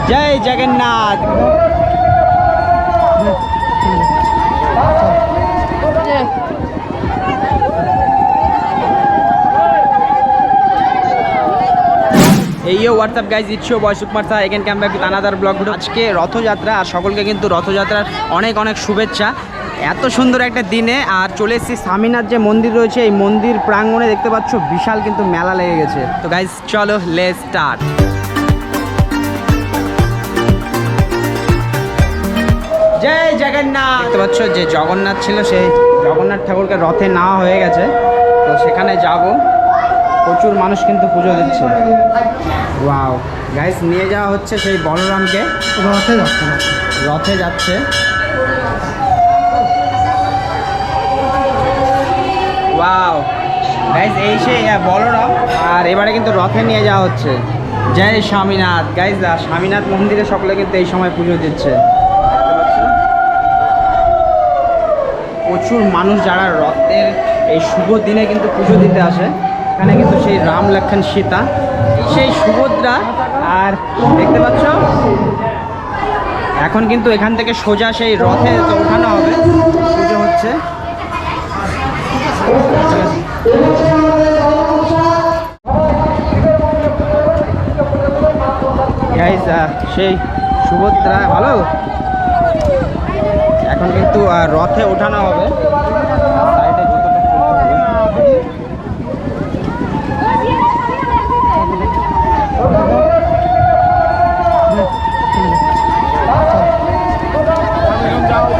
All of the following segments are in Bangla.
জয় জগন্নাথ। এই what's up guys, it's your boy Sukumar sir, again come back with another blog video. আজকে রথযাত্রা, আর সকলকে কিন্তু রথযাত্রার অনেক অনেক শুভেচ্ছা। এত সুন্দর একটা দিনে আর চলে এসেছি স্বামীনাথ যে মন্দির রয়েছে, এই মন্দির প্রাঙ্গণে দেখতে পাচ্ছ বিশাল কিন্তু মেলা লেগে গেছে। তো গাইজ চলো লেটস স্টার্ট। জয় জগন্নাথ। দেখতে পাচ্ছ যে জগন্নাথ ছিল, সেই জগন্নাথ ঠাকুরকে রথে নেওয়া হয়ে গেছে, তো সেখানে যাব। প্রচুর মানুষ কিন্তু পুজো দিচ্ছে। ওয়াও গাইস, নিয়ে যাওয়া হচ্ছে সেই বলরামকে, রথে যাচ্ছে। ওয়াও গাইস, এই সেই বলরাম, আর এবারে কিন্তু রথে নিয়ে যাওয়া হচ্ছে। জয় স্বামীনাথ। গাইস স্বামীনাথ মন্দিরে সকলে কিন্তু এই সময় পুজো দিচ্ছে। প্রচুর মানুষ যারা রথের এই শুভ দিনে কিন্তু পুজো দিতে আসে। এখানে কিন্তু সেই রাম লক্ষ্মণ সীতা, সেই সুভদ্রা, আর দেখতে পাচ্ছ এখন কিন্তু এখান থেকে সোজা সেই রথে ওঠানো হবে, পুজো হচ্ছে। গাইস সেই সুভদ্রা ভালো, এখন কিন্তু রথে ওঠানো হবে। সাইডে জুতোটা খুলতে হবে।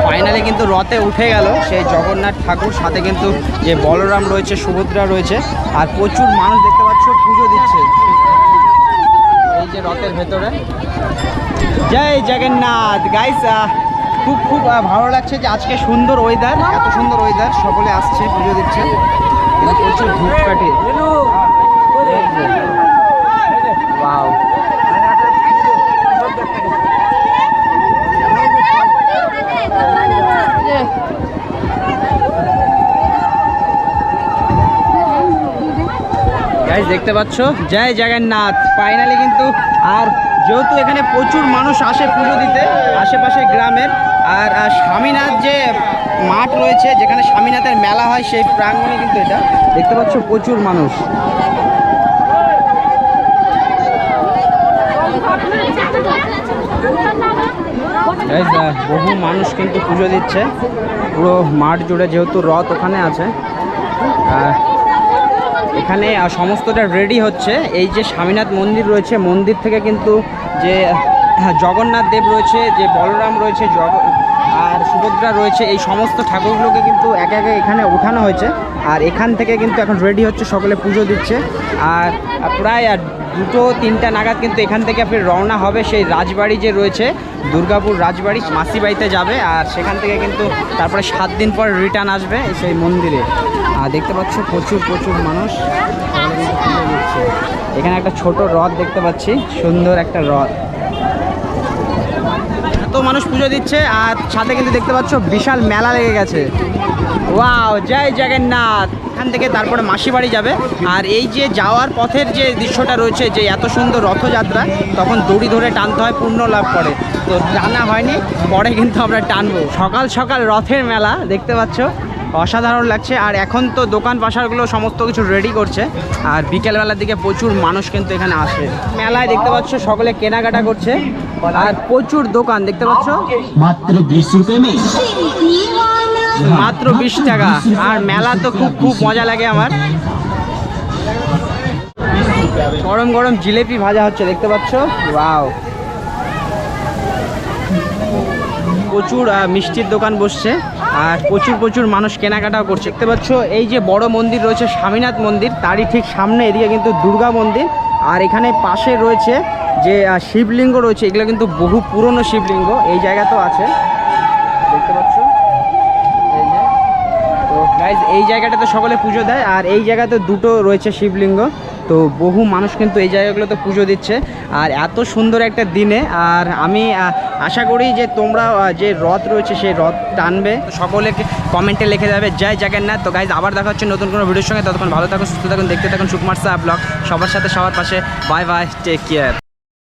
ফাইনালি কিন্তু রথে উঠে গেল সেই জগন্নাথ ঠাকুর, সাথে কিন্তু যে বলরাম রয়েছে, সুভদ্রা রয়েছে, আর প্রচুর মানুষ দেখতে পাচ্ছ পুজো দিচ্ছে এই যে রথের ভেতরে। জয় জগন্নাথ। গাইস খুব খুব ভালো লাগছে যে আজকে সুন্দর ওয়েদার, এত সুন্দর ওয়েদার, সকলে আসছে পুজো দিচ্ছে। প্রচুর ধূপকাঠি। ওয়াও গাইস দেখতে পাচ্ছ জয় জগন্নাথ। ফাইনালি কিন্তু, আর যেহেতু এখানে প্রচুর মানুষ আসে পুজো দিতে আশেপাশে গ্রামের, আর স্বামীনাথ যে মাঠ রয়েছে যেখানে স্বামীনাথের মেলা হয়, সেই প্রাঙ্গণে কিন্তু এটা দেখতে পাচ্ছ প্রচুর মানুষ। বহু মানুষ কিন্তু পুজো দিচ্ছে পুরো মাঠ জুড়ে, যেহেতু রথ ওখানে আছে। এখানে সমস্তটা রেডি হচ্ছে। এই যে স্বামীনাথ মন্দির রয়েছে, মন্দির থেকে কিন্তু যে জগন্নাথ দেব রয়েছে, যে বলরাম রয়েছে, আর সুভদ্রা রয়েছে, এই সমস্ত ঠাকুরগুলোকে কিন্তু একে একে এখানে ওঠানো হয়েছে। আর এখান থেকে কিন্তু এখন রেডি হচ্ছে, সকলে পুজো দিচ্ছে। আর প্রায় 2-3টা নাগাদ কিন্তু এখান থেকে ফের রওনা হবে সেই রাজবাড়ি যে রয়েছে, দুর্গাপুর রাজবাড়ি, মাসি বাড়িতে যাবে। আর সেখান থেকে কিন্তু তারপরে 7 দিন পর রিটার্ন আসবে সেই মন্দিরে। আর দেখতে পাচ্ছ প্রচুর প্রচুর মানুষ দিচ্ছে। এখানে একটা ছোট রথ দেখতে পাচ্ছি, সুন্দর একটা রথ, এত মানুষ পুজো দিচ্ছে। আর সাথে কিন্তু দেখতে পাচ্ছ বিশাল মেলা লেগে গেছে। ওয়াও জয় জগন্নাথ। এখান থেকে তারপরে মাসি বাড়ি যাবে। আর এই যে যাওয়ার পথের যে দৃশ্যটা রয়েছে, যে এত সুন্দর রথযাত্রা, তখন দড়ি ধরে টানতে হয়, পুণ্য লাভ করে। তো টানা হয়নি, পরে কিন্তু আমরা টানবো। সকাল সকাল রথের মেলা দেখতে পাচ্ছ, অসাধারণ লাগছে। আর এখন তো দোকান পাশারগুলো সমস্ত কিছু রেডি করছে, আর বিকেলবেলার দিকে প্রচুর মানুষ কিন্তু এখানে আসে। মেলায় দেখতে পাচ্ছ সকলে কেনাকাটা করছে, আর প্রচুর দোকান দেখতে পাচ্ছ। মাত্র 20 টাকা। আর মেলা তো খুব খুব মজা লাগে আমার। গরম গরম জিলেপি ভাজা হচ্ছে দেখতে পাচ্ছ। ওয়াও, প্রচুর মিষ্টির দোকান বসছে, আর প্রচুর প্রচুর মানুষ কেনাকাটাও করছে দেখতে পাচ্ছ। এই যে বড় মন্দির রয়েছে স্বামীনাথ মন্দির, তারই ঠিক সামনে এদিকে কিন্তু দুর্গা মন্দির। আর এখানে পাশে রয়েছে যে শিবলিঙ্গ রয়েছে, এগুলো কিন্তু বহু পুরনো শিবলিঙ্গ এই জায়গাতেও আছে দেখতে পাচ্ছ। এই যে তো গাইজ, এই জায়গাটাতে সকলে পুজো দেয়, আর এই জায়গাতে দুটো রয়েছে শিবলিঙ্গ। তো বহু মানুষ কিন্তু এই জায়গাগুলোতে পুজো দিচ্ছে, আর এত সুন্দর একটা দিনে। আর আমি আশা করি যে তোমরা যে রথ রয়েছে সেই রথ টানবে। সকলে কমেন্টে লিখে যাবে জয় জগন্নাথ। তো গাইজ আবার দেখা হচ্ছে নতুন কোনো ভিডিওর সঙ্গে, ততক্ষণ ভালো থাকুন, সুস্থ থাকুন, দেখতে থাকুন সুকুমার স্যার ব্লগ। সবার সাথে সবার পাশে। Bye bye, take care.